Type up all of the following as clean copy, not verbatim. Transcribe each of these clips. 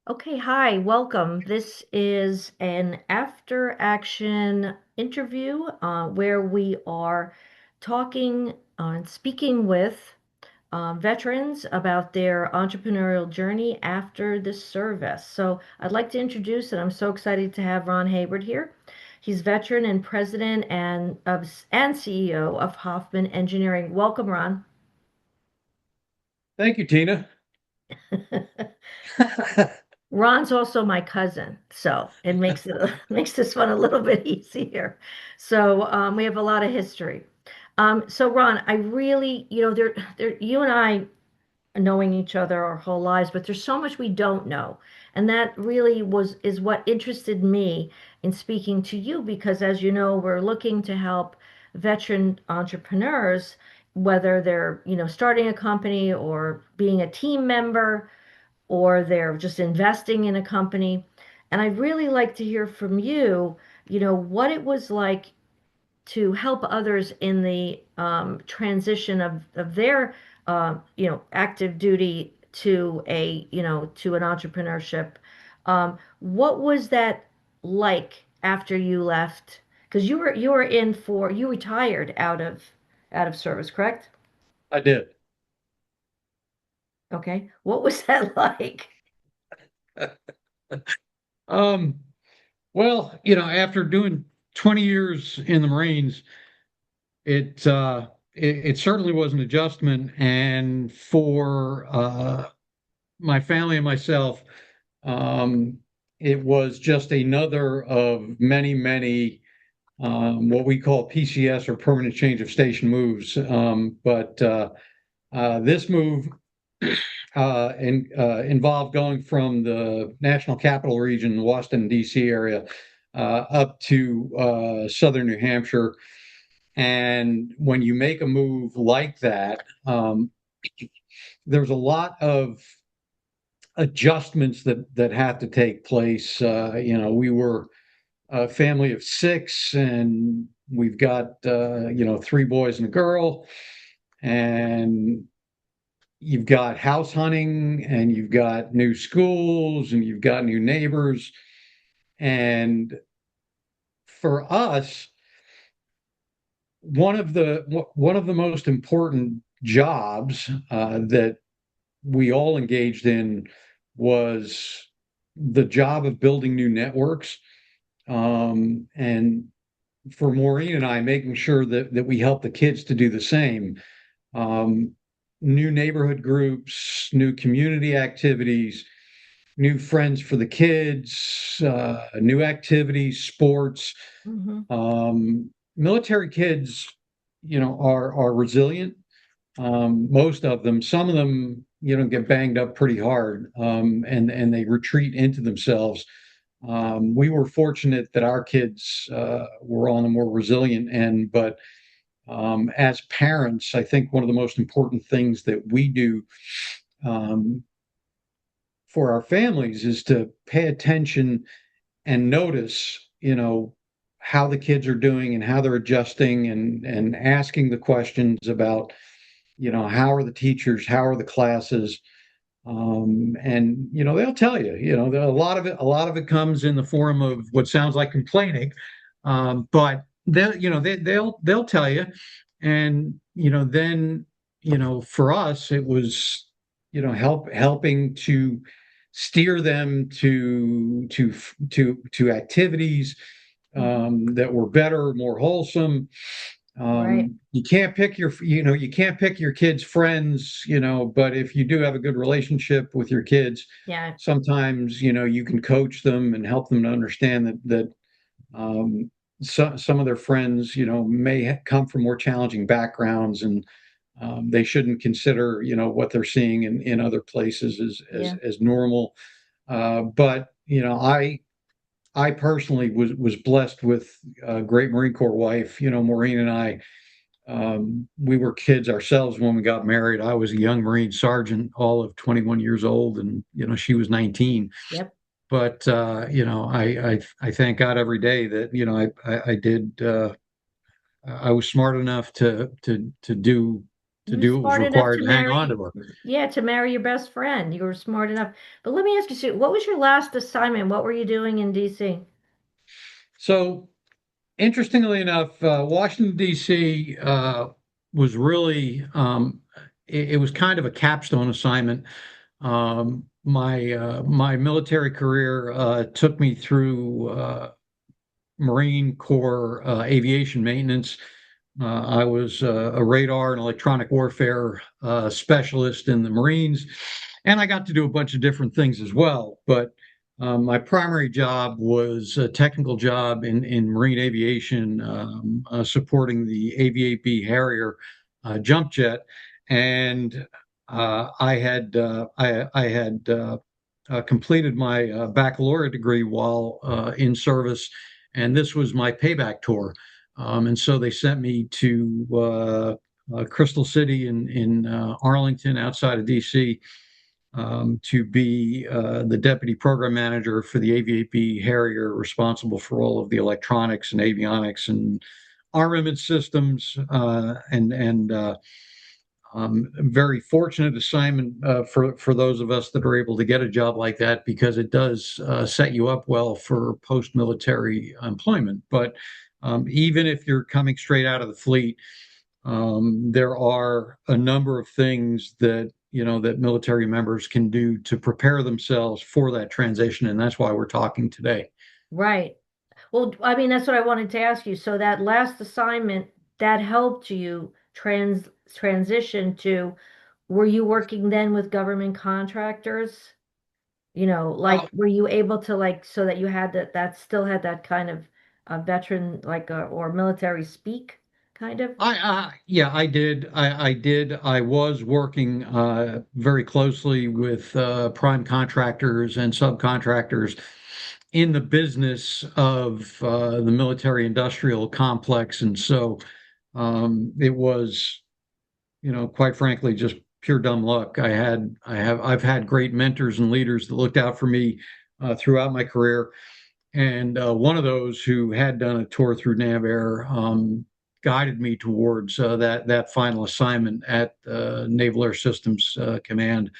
Okay, hi, welcome. This is an after action interview where we are talking and speaking with veterans about their entrepreneurial journey after the service. So I'd like to introduce, and I'm so excited to have Ron Hayward here. He's veteran and president and CEO of Hoffman Engineering. Welcome, Ron. Thank you, Tina. Ron's also my cousin, so it makes it makes this one a little bit easier. So we have a lot of history. So Ron, I really, you and I knowing each other our whole lives, but there's so much we don't know, and that really is what interested me in speaking to you because, as you know, we're looking to help veteran entrepreneurs, whether they're starting a company or being a team member or they're just investing in a company. And I'd really like to hear from you, what it was like to help others in the transition of their, active duty to to an entrepreneurship. What was that like after you left? Because you retired out of service, correct? I did. Okay. What was that like? Um, well, after doing 20 years in the Marines, it certainly was an adjustment. And for my family and myself, um, it was just another of many, many what we call PCS or permanent change of station moves. But this move involved going from the National Capital Region, Washington, D.C. area, up to southern New Hampshire. And when you make a move like that, there's a lot of adjustments that have to take place. We were a family of six, and we've got three boys and a girl, and you've got house hunting, and you've got new schools, and you've got new neighbors. And for us, one of the most important jobs that we all engaged in was the job of building new networks. And for Maureen and I, making sure that we help the kids to do the same. Um, New neighborhood groups, new community activities, new friends for the kids, new activities, sports. Hmm. Military kids, are resilient. Most of them, some of them, get banged up pretty hard, and they retreat into themselves. We were fortunate that our kids were on a more resilient end, but as parents, I think one of the most important things that we do um, for our families is to pay attention and notice, how the kids are doing and how they're adjusting, and asking the questions about, how are the teachers, how are the classes, and they'll tell you, a lot of it comes in the form of what sounds like complaining, but they'll tell you, and then for us it was helping to steer them to activities Hmm. that were better, more wholesome. Right. You can't pick your kids' friends, but if you do have a good relationship with your kids, Yeah. sometimes you can coach them and help them to understand that um, some of their friends, may come from more challenging backgrounds, and they shouldn't consider, what they're seeing in other places as Yeah. as normal. But I personally was blessed with a great Marine Corps wife. Maureen and I, we were kids ourselves when we got married. I was a young Marine sergeant, all of 21 years old, and she was 19. Yep. But I thank God every day that I did. I was smart enough to do to You were do what was smart enough required to to hang on marry, to her. yeah, to marry your best friend. You were smart enough. But let me ask you, Sue, what was your last assignment? What were you doing in DC? So interestingly enough, Washington, D.C. Was really, it was kind of a capstone assignment. My military career took me through Marine Corps aviation maintenance. I was a radar and electronic warfare specialist in the Marines, and I got to do a bunch of different things as well. But my primary job was a technical job in marine aviation, supporting the Aviate-B Harrier jump jet, and I had completed my baccalaureate degree while in service, and this was my payback tour. And so they sent me to Crystal City in Arlington, outside of DC, to be the deputy program manager for the Aviate-B Harrier, responsible for all of the electronics and avionics and armament systems, very fortunate assignment for those of us that are able to get a job like that, because it does set you up well for post-military employment. But even if you're coming straight out of the fleet, there are a number of things that that military members can do to prepare themselves for that transition, and that's why we're talking today. Right. Well, I mean, that's what I wanted to ask you. So that last assignment that helped you transition to, were you working then with government contractors? Like, were you able to, like, so that you had that still had that kind of veteran, like, or military speak kind of? Yeah, I did. I did. I was working very closely with prime contractors and subcontractors in the business of the military industrial complex, and so it was, quite frankly, just pure dumb luck. I've had great mentors and leaders that looked out for me throughout my career, and one of those who had done a tour through NavAir guided me towards that final assignment at Naval Air Systems Command.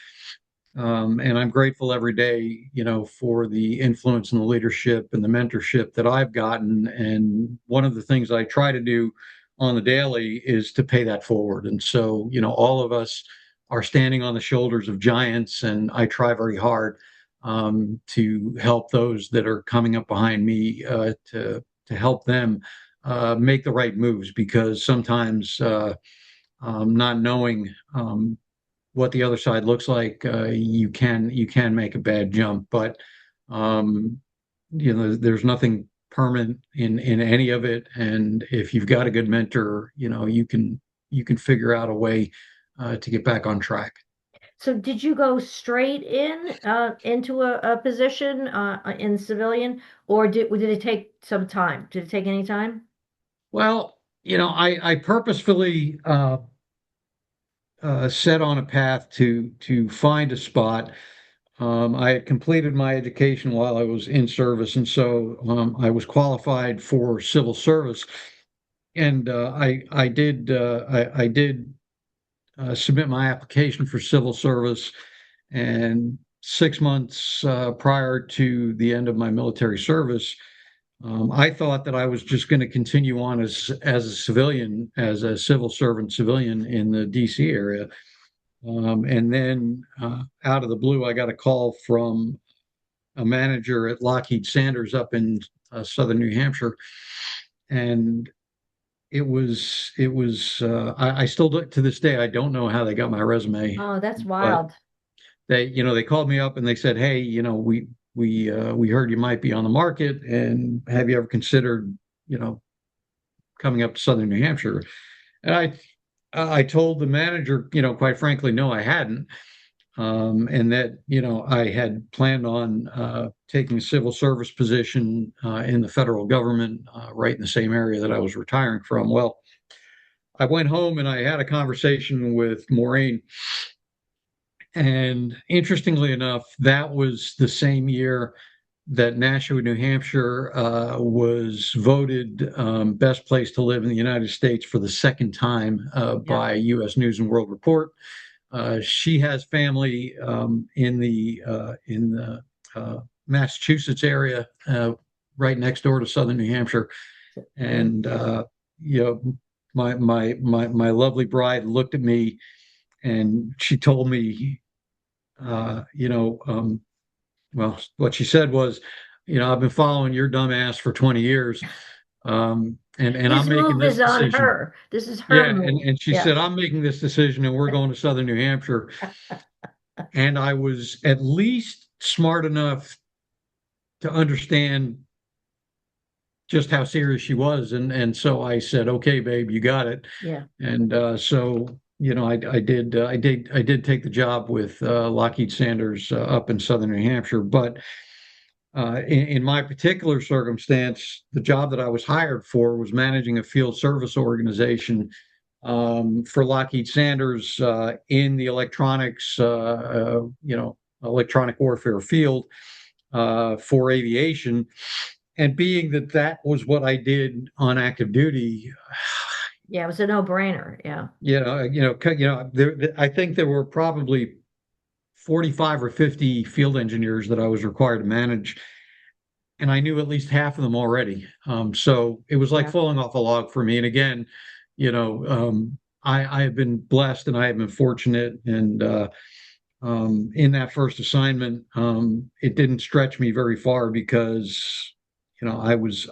And I'm grateful every day, for the influence and the leadership and the mentorship that I've gotten. And one of the things I try to do on the daily is to pay that forward. And so, all of us are standing on the shoulders of giants, and I try very hard to help those that are coming up behind me, to help them make the right moves, because sometimes not knowing what the other side looks like, you can make a bad jump. But um, there's nothing permanent in any of it, and if you've got a good mentor, you can figure out a way to get back on track. So did you go straight into a position in civilian, or did it take some time? Did it take any time? Well, I purposefully set on a path to find a spot. I had completed my education while I was in service, and so I was qualified for civil service. And I did submit my application for civil service, and 6 months prior to the end of my military service, I thought that I was just going to continue on as a civilian, as a civil servant civilian in the DC area. And then out of the blue, I got a call from a manager at Lockheed Sanders up in southern New Hampshire, and I still to this day, I don't know how they got my resume, Oh, that's but wild. they called me up and they said, hey, we heard you might be on the market, and have you ever considered, you know, coming up to southern New Hampshire? And I told the manager, quite frankly, no, I hadn't. And that, I had planned on taking a civil service position in the federal government, right in the same area that I was retiring from. Well, I went home and I had a conversation with Maureen. And interestingly enough, that was the same year that Nashua, New Hampshire, was voted best place to live in the United States for the second time Yeah. by U.S. News and World Report. She has family in the Massachusetts area, right next door to Southern New Hampshire, Yeah. and you know, my lovely bride looked at me and she told me, uh, you know, um, well, what she said was, I've been following your dumb ass for 20 years, and His I'm making move this is on decision. her. This is her Yeah, move. and she Yeah. said, I'm making this decision, and we're going to Southern New Hampshire. And I was at least smart enough to understand just how serious she was, and so I said, "Okay, babe, you got it." Yeah. And so I did take the job with Lockheed Sanders up in Southern New Hampshire, but in my particular circumstance, the job that I was hired for was managing a field service organization for Lockheed Sanders in the electronic warfare field for aviation. And being that that was what I did on active duty, Yeah. It was a no-brainer. Yeah. I think there were probably 45 or 50 field engineers that I was required to manage, and I knew at least half of them already. So it was like Yeah. falling off a log for me. And again, I have been blessed and I have been fortunate. And in that first assignment, it didn't stretch me very far because, I was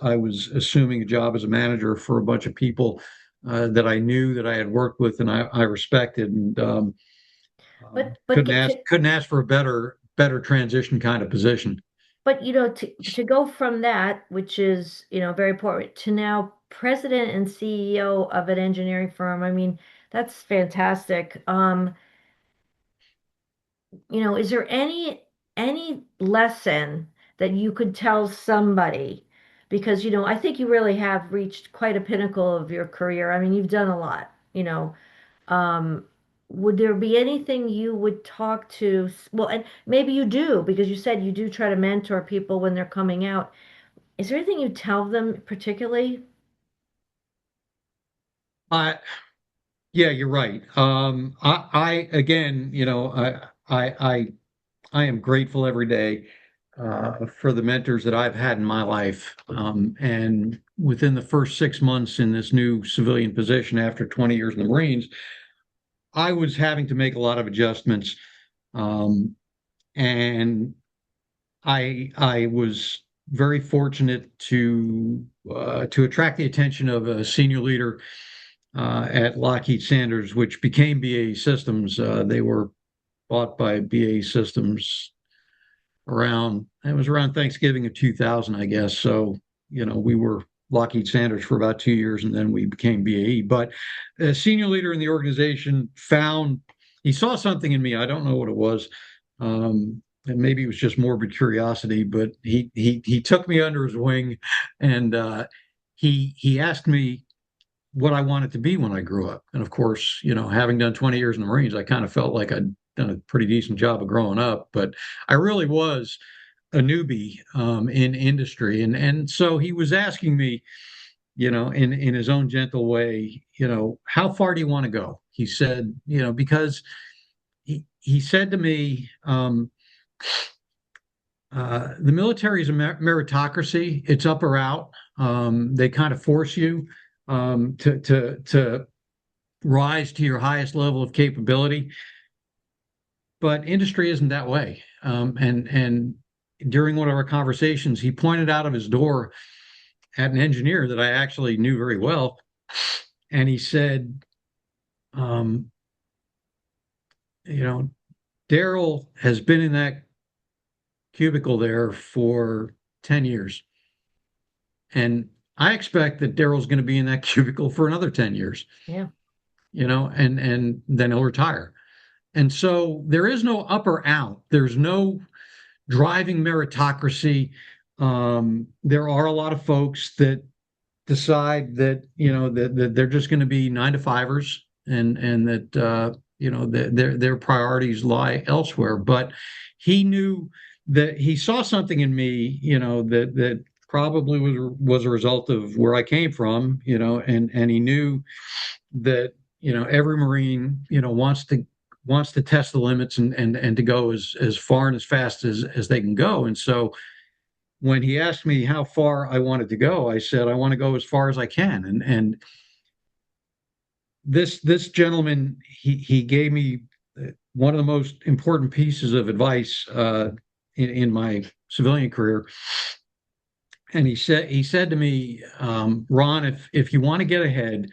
assuming a job as a manager for a bunch of people that I knew that I had worked with and I respected, and But get to couldn't ask for a better transition kind of position. but to go from that, which is, very important, to now president and CEO of an engineering firm. I mean, that's fantastic. Is there any lesson that you could tell somebody? Because, I think you really have reached quite a pinnacle of your career. I mean, you've done a lot, Um, would there be anything you would talk to? Well, and maybe you do, because you said you do try to mentor people when they're coming out. Is there anything you tell them particularly? I Yeah, you're right. I again, I am grateful every day for the mentors that I've had in my life. And within the first 6 months in this new civilian position after 20 years in the Marines, I was having to make a lot of adjustments. Um, and I was very fortunate to attract the attention of a senior leader at Lockheed Sanders, which became BAE Systems. They were bought by BAE Systems it was around Thanksgiving of 2000, I guess. So, we were Lockheed Sanders for about 2 years and then we became BAE. But a senior leader in the organization he saw something in me. I don't know what it was. And maybe it was just morbid curiosity, but he took me under his wing and he asked me what I wanted to be when I grew up. And of course, having done 20 years in the Marines, I kind of felt like I'd done a pretty decent job of growing up, but I really was a newbie in industry. And so he was asking me, in his own gentle way, how far do you want to go? He said, because he said to me, the military is a meritocracy. It's up or out. They kind of force you to rise to your highest level of capability. But industry isn't that way. And during one of our conversations, he pointed out of his door at an engineer that I actually knew very well, and he said, um, Daryl has been in that cubicle there for 10 years. And I expect that Daryl's going to be in that cubicle for another 10 years, Yeah. and then he'll retire. And so there is no up or out. There's no driving meritocracy. There are a lot of folks that decide that, that they're just going to be 9 to 5ers and that, their priorities lie elsewhere. But he knew that he saw something in me, that probably was a result of where I came from, and he knew that, every Marine, wants to test the limits and to go as far and as fast as they can go. And so when he asked me how far I wanted to go, I said I want to go as far as I can. And this gentleman, he gave me one of the most important pieces of advice in my civilian career. And he said to me, Ron, if you want to get ahead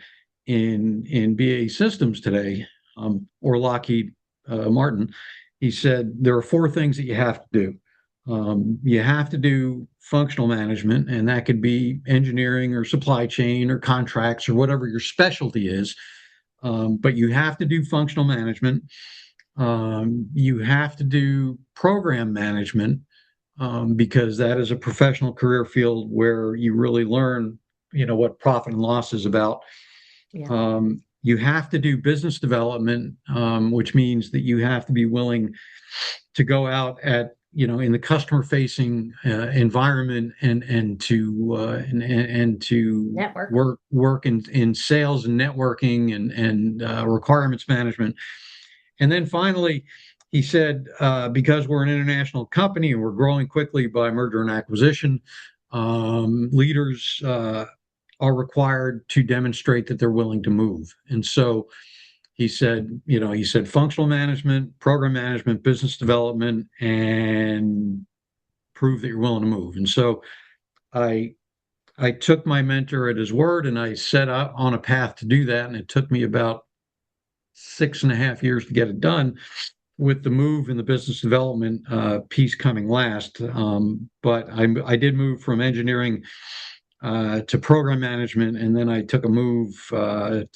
in BAE Systems today, or Lockheed Martin, he said there are four things that you have to do. You have to do functional management, and that could be engineering or supply chain or contracts or whatever your specialty is. But you have to do functional management. You have to do program management, because that is a professional career field where you really learn, what profit and loss is about. Yeah. You have to do business development, which means that you have to be willing to go out in the customer facing environment and to Network. work in sales and networking and requirements management. And then finally, he said, because we're an international company and we're growing quickly by merger and acquisition, leaders are required to demonstrate that they're willing to move. And so he said functional management, program management, business development, and prove that you're willing to move. And so I I took my mentor at his word and I set out on a path to do that. And it took me about 6.5 years to get it done, with the move in the business development piece coming last. But I did move from engineering to program management, and then I took a move to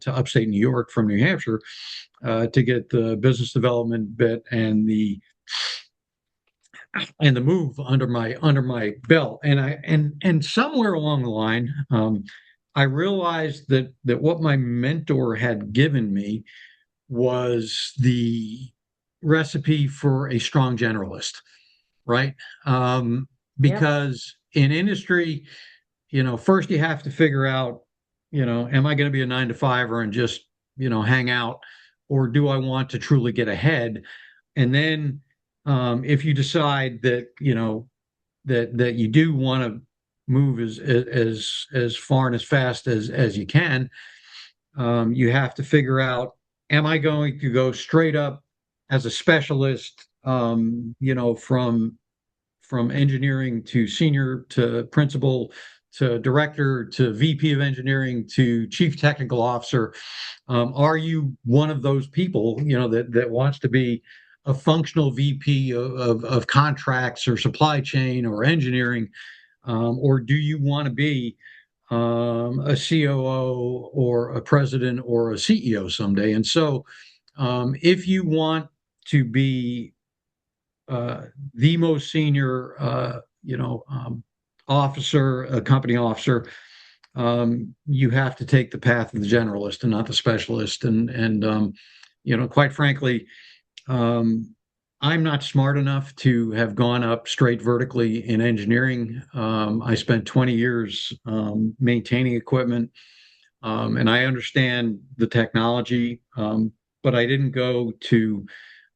upstate New York from New Hampshire to get the business development bit and the move under my belt. And somewhere along the line, I realized that what my mentor had given me was the recipe for a strong generalist, right? Yep. Because in industry, first you have to figure out, am I going to be a 9 to 5 and just, hang out, or do I want to truly get ahead? And then, if you decide that, that you do want to move as far and as fast as you can, you have to figure out, am I going to go straight up as a specialist, from engineering to senior to principal to director to VP of engineering to chief technical officer? Are you one of those people, that wants to be a functional VP of contracts or supply chain or engineering, or do you want to be a COO or a president or a CEO someday? And so, if you want to be the most senior, officer, a company officer, you have to take the path of the generalist and not the specialist. And quite frankly, I'm not smart enough to have gone up straight vertically in engineering. I spent 20 years maintaining equipment, and I understand the technology, but I didn't go to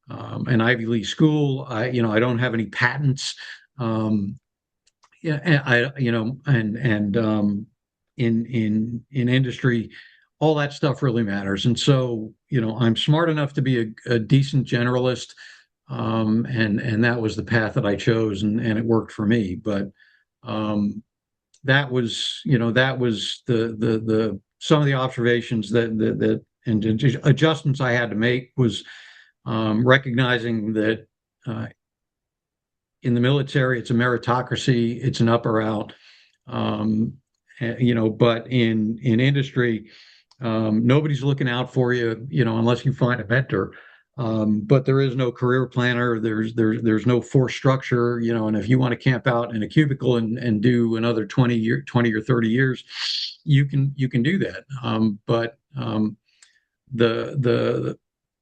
an Ivy League school. I don't have any patents. Yeah, and in industry, all that stuff really matters. And so, I'm smart enough to be a decent generalist, and that was the path that I chose, and it worked for me. But that was the some of the observations that and adjustments I had to make was recognizing that in the military, it's a meritocracy, it's an up or out. But in industry, nobody's looking out for you, unless you find a mentor. But there is no career planner. There's no force structure, and if you want to camp out in a cubicle and do another 20 or 30 years, you can do that. But the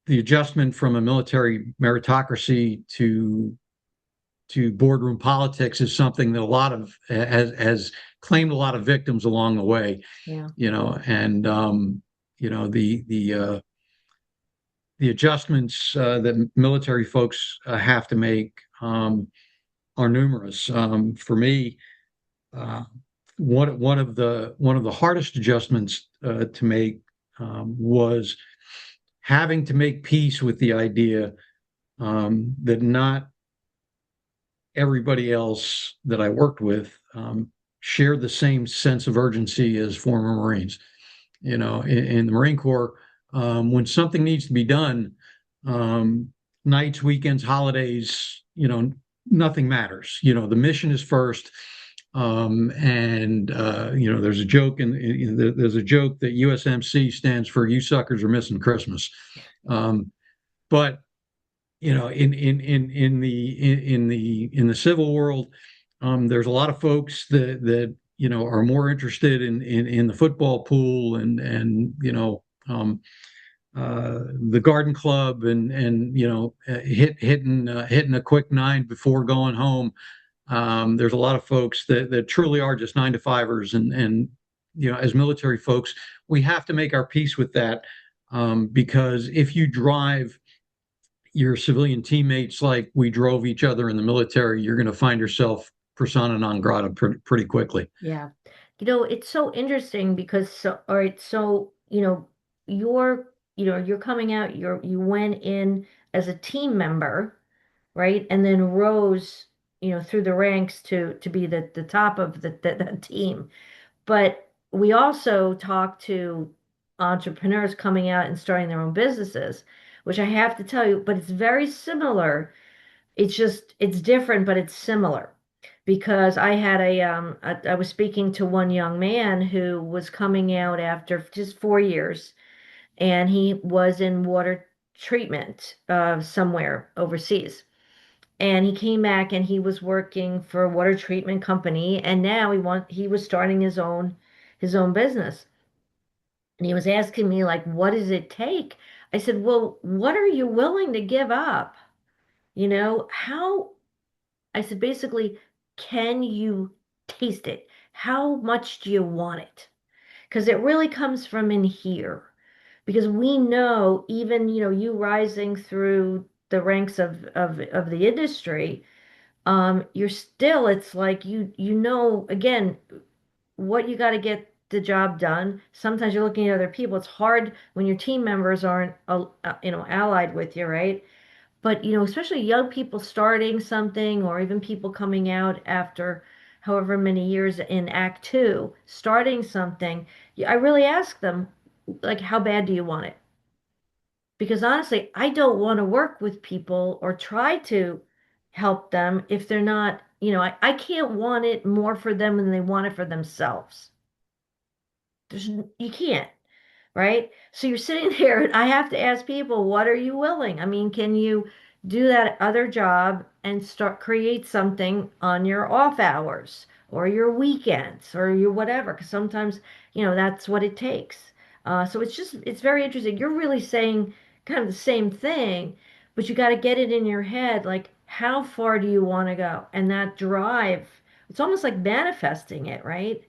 adjustment from a military meritocracy to to boardroom politics is something that a lot of has claimed a lot of victims along the way, Yeah. and the adjustments that military folks have to make are numerous. For me, uh, one of the hardest adjustments to make was having to make peace with the idea that not everybody else that I worked with shared the same sense of urgency as former Marines. In the Marine Corps, when something needs to be done, nights, weekends, holidays, nothing matters. The mission is first. And there's a joke, there's a joke that USMC stands for "You suckers are missing Christmas." But in the civil world, there's a lot of folks that are more interested in the football pool and the garden club and hitting a quick nine before going home. There's a lot of folks that truly are just nine to fivers, and as military folks, we have to make our peace with that, because if you drive your civilian teammates like we drove each other in the military, you're going to find yourself persona non grata pretty quickly. Yeah. It's so interesting because all right, so, you're coming out, you went in as a team member, right? And then rose, through the ranks to be the top of the team. But we also talk to entrepreneurs coming out and starting their own businesses, which I have to tell you, but it's very similar. It's different, but it's similar because I was speaking to one young man who was coming out after just 4 years, and he was in water treatment somewhere overseas. And he came back and he was working for a water treatment company, and now he was starting his own business. And he was asking me, like, what does it take? I said, well, what are you willing to give up? How I said, basically, can you taste it? How much do you want it? Because it really comes from in here. Because we know, even, you rising through the ranks of the industry, it's like again, what you got to get the job done. Sometimes you're looking at other people. It's hard when your team members aren't, allied with you, right? But, especially young people starting something, or even people coming out after however many years in Act Two, starting something, I really ask them, like, how bad do you want it? Because honestly, I don't want to work with people or try to help them if they're not, I can't want it more for them than they want it for themselves. You can't. Right? So you're sitting there, and I have to ask people, what are you willing? I mean, can you do that other job and create something on your off hours or your weekends or your whatever? Because sometimes, that's what it takes. So it's very interesting. You're really saying kind of the same thing, but you got to get it in your head, like, how far do you want to go? And that drive, it's almost like manifesting it, right?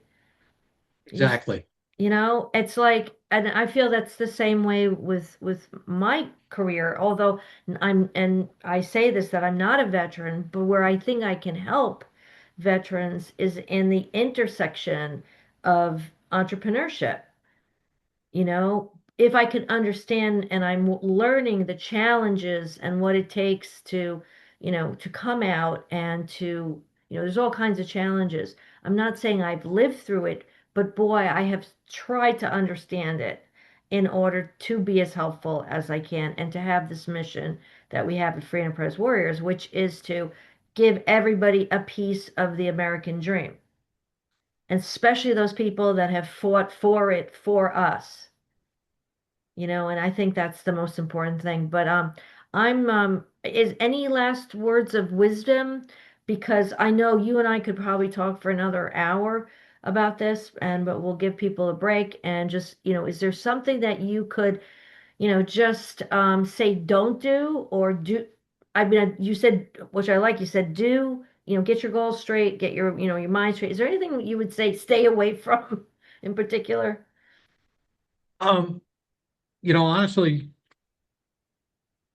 You just Exactly. it's like, and I feel that's the same way with my career, although and I say this, that I'm not a veteran, but where I think I can help veterans is in the intersection of entrepreneurship. If I can understand, and I'm learning the challenges and what it takes to come out and there's all kinds of challenges. I'm not saying I've lived through it, but boy, I have tried to understand it in order to be as helpful as I can and to have this mission that we have at Free Enterprise Warriors, which is to give everybody a piece of the American dream, and especially those people that have fought for it for us. And I think that's the most important thing. But is any last words of wisdom? Because I know you and I could probably talk for another hour about this, but we'll give people a break. And just, is there something that you could, just say don't do, or do, I mean, you said, which I like, you said, get your goals straight, get your mind straight. Is there anything you would say stay away from in particular? Um, honestly,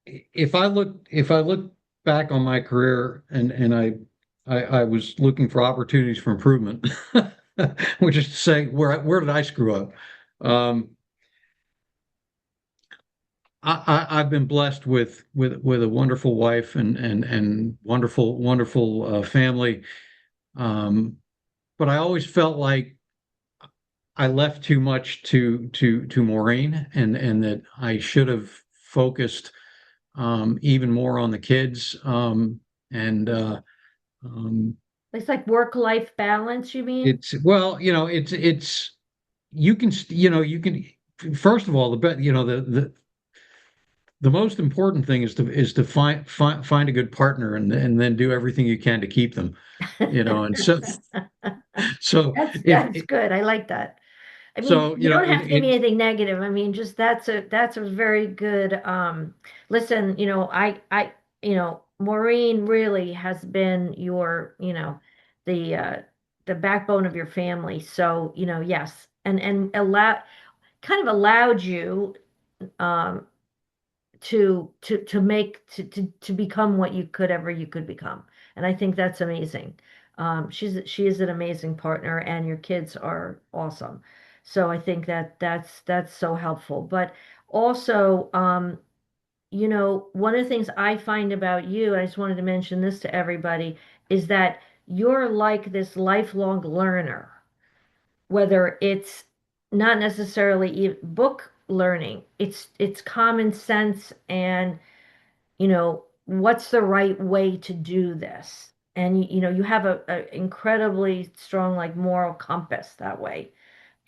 if I look back on my career and I was looking for opportunities for improvement, which is to say, where did I screw up? Um, I've been blessed with a wonderful wife and wonderful family. Um, but I always felt like I left too much to Maureen, and that I should have focused even more on the kids. And um, It's like work-life balance, you mean? it's well, it's you can you can first of all the most important thing is to find a good partner and then do everything you can to keep them. And so if That's good. I like that. I mean, so you don't it, have to give me it anything negative. I mean, just that's a very good listen, Maureen really has been the uh the backbone of your family. So, yes. And kind of allowed you um to become what you could become. And I think that's amazing. She is an amazing partner, and your kids are awesome. So I think that's so helpful. But also, one of the things I find about you, I just wanted to mention this to everybody, is that you're like this lifelong learner, whether it's not necessarily book learning, it's common sense and what's the right way to do this. And you have a incredibly strong like moral compass that way.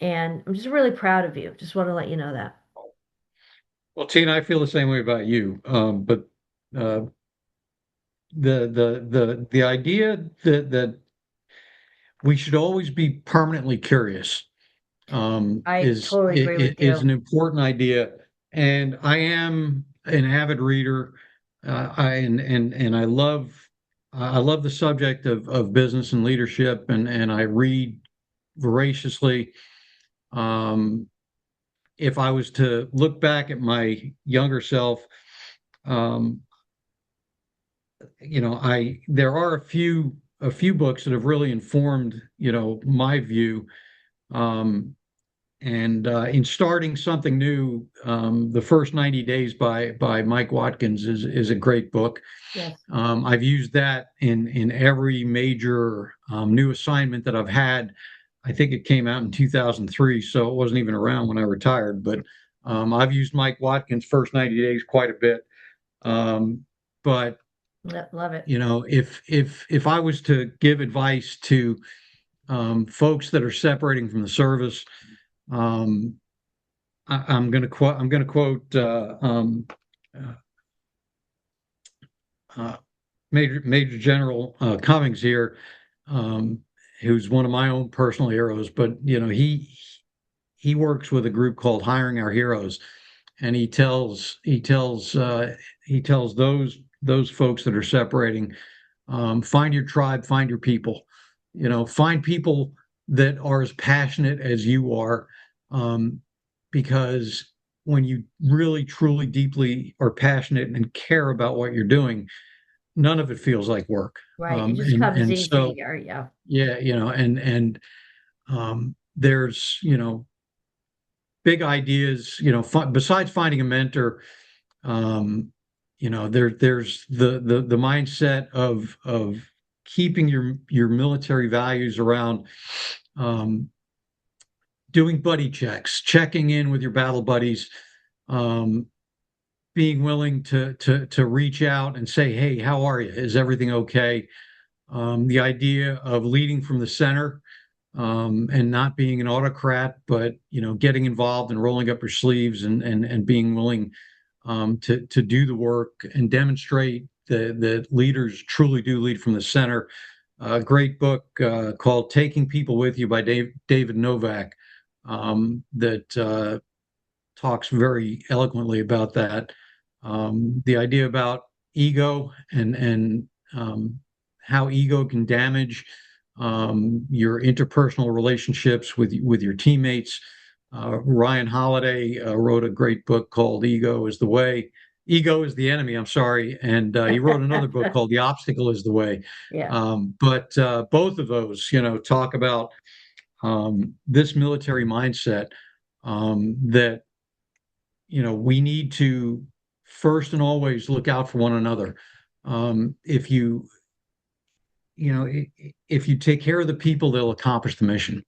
And I'm just really proud of you. Just want to let you know that. well, Tina, I feel the same way about you. But uh, the idea that we should always be permanently curious I totally agree with is you. an important idea. And I am an avid reader. And I love the subject of business and leadership, and I read voraciously. Um, if I was to look back at my younger self, um, I there are a few books that have really informed, my view. Um, and in starting something new, the first 90 days by Mike Watkins is a great book. Yes. I've used that in every major new assignment that I've had. I think it came out in 2003, so it wasn't even around when I retired. But I've used Mike Watkins' first 90 days quite a bit. But Love it. if I was to give advice to folks that are separating from the service, um, I'm going to quote uh, uh, Major General Cummings here, um, who's one of my own personal heroes. But he works with a group called Hiring Our Heroes, and he tells those folks that are separating, find your tribe, find your people. Find people that are as passionate as you are, um, because when you really, truly, deeply are passionate and care about what you're doing, none of it feels like work. Right. It Um, just and comes and so easier. Yeah. yeah, and there's big ideas. Besides finding a mentor, um, there's the mindset of keeping your military values around, um, doing buddy checks, checking in with your battle buddies, um, being willing to reach out and say, "Hey, how are you? Is everything okay?" The idea of leading from the center, and not being an autocrat, but getting involved and rolling up your sleeves and being willing to do the work and demonstrate that leaders truly do lead from the center. A great book called "Taking People with You" by David Novak, that talks very eloquently about that. The idea about ego and how ego can damage your interpersonal relationships with your teammates. Ryan Holiday wrote a great book called Ego is the Enemy. I'm sorry, and he wrote another book called The Obstacle is the Way. Yeah, But both of those, talk about this military mindset that we need to first and always look out for one another. If if you take care of the people, they'll accomplish the mission.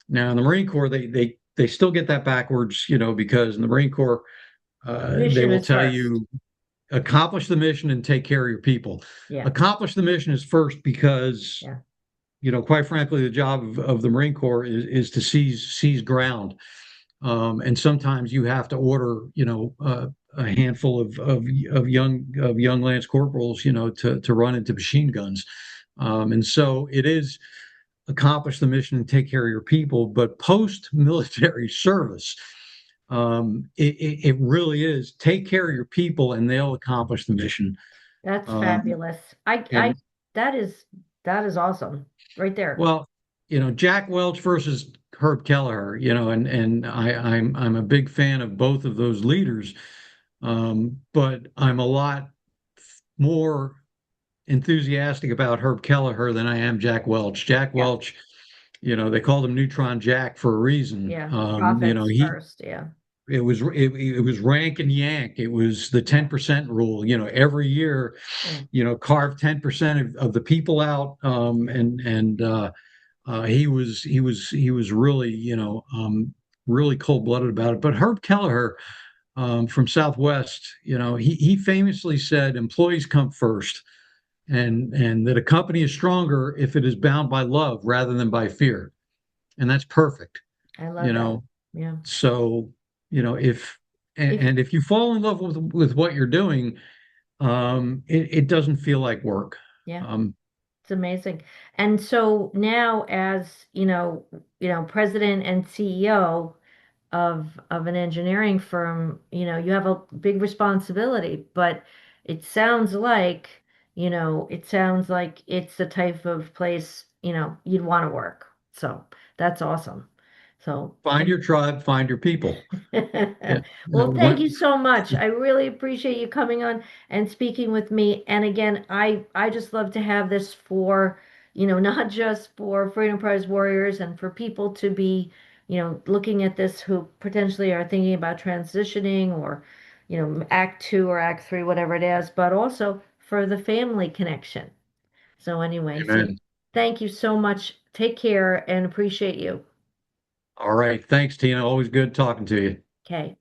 Now, in the Marine Corps, they still get that backwards, because in the Marine Corps, they mission will is tell first. you accomplish the mission and take care of your people. Yeah, Accomplish the mission is first because, yeah, quite frankly, the job of the Marine Corps is to seize ground. And sometimes you have to order, a handful of young lance corporals, to run into machine guns. And so it is accomplish the mission and take care of your people. But post military service, it really is take care of your people and they'll accomplish the mission. that's Um, fabulous. and That is that is awesome right there. well, Jack Welch versus Herb Kelleher, and I'm a big fan of both of those leaders. But I'm a lot more enthusiastic about Herb Kelleher than I am Jack Welch. Jack Yeah, Welch, they called him Neutron Jack for a reason. yeah. Profits He first. Yeah. it was rank and yank. It was the Yeah. 10% rule. Every year, Yeah. carve 10% of the people out. And he was really, really cold-blooded about it. But Herb Kelleher, from Southwest, he famously said employees come first, and that a company is stronger if it is bound by love rather than by fear. And that's perfect, I you love that. know. Yeah. So, if If and if you fall in love with what you're doing, it doesn't feel like work. yeah. Um, It's amazing. And so now as, president and CEO of an engineering firm, you have a big responsibility, but it sounds like, it sounds like it's the type of place, you'd want to work. So that's awesome. So Find your tribe, find your people. Yeah. well, thank you When, so much. I really appreciate you coming on and speaking with me. And again, I just love to have this for, not just for Freedom Prize warriors and for people to be, looking at this who potentially are thinking about transitioning or, Act Two or Act Three, whatever it is, but also for the family connection. So anyway, so amen. thank you so much. Take care and appreciate you. All right. Thanks, Tina. Always good talking to you. Okay. Love